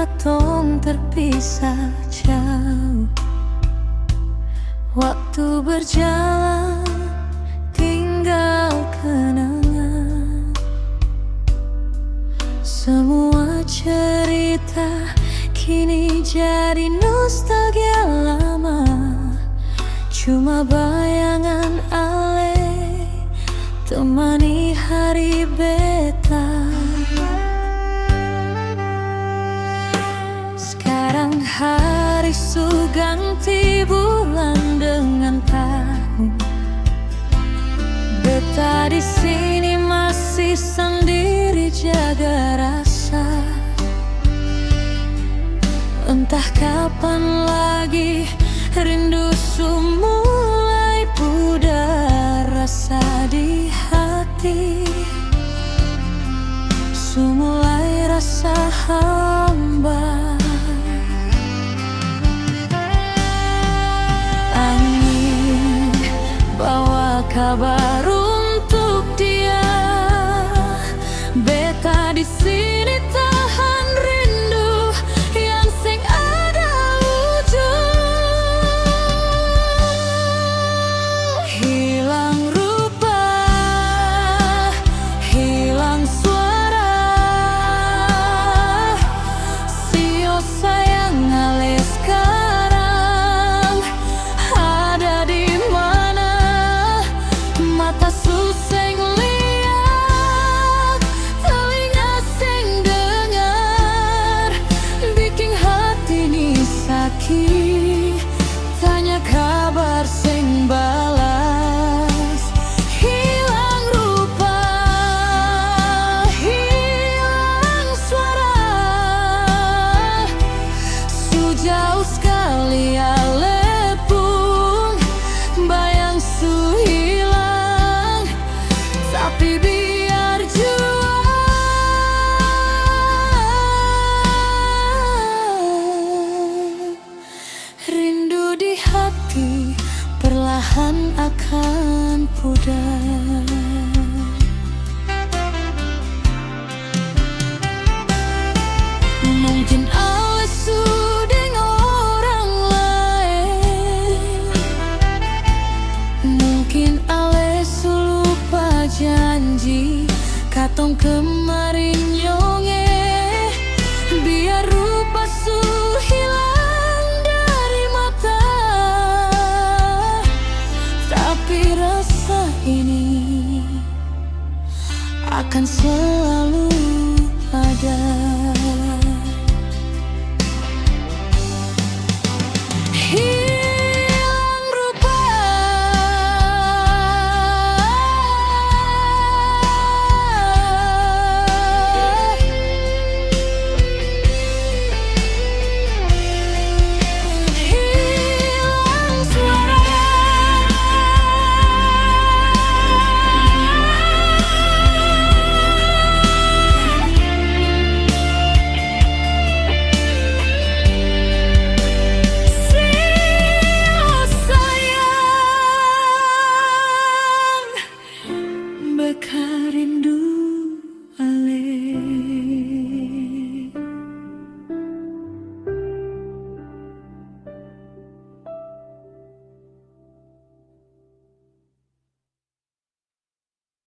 katong terpisah jauh. Waktu berjalan tinggal kenangan. Semua cerita kini jadi nostalgia lama. Cuma bayangan ale temani hari beta. Sekarang hari su ganti bulan dengan tahun. Beta di sini masih sendiri jaga rasa. Entah kapan lagi rindu su mulai pudar rasa di hati. Su mulai rasa hamba. Angin bawa kabar untuk dia. Beta di sini tahan rindu yang sing ada ujung. Hilang rupa, hilang suara. Sio sayang ale sekarang ada di mana? Mata suseng lihat, telinga sing dengar, bikin hati ini sakit. Tanya kabar sing balas. Hilang rupa, hilang suara. Sejauh sekali ale pun bayang su hilang. Tapi biar jua rindu di hati perlahan akan pudar. Mungkin ale sudah orang lain. Mungkin ale su lupa janji katong kemarin nyonge. Biar rupa su hilang dari mata, tapi rasa ini akan selalu ada.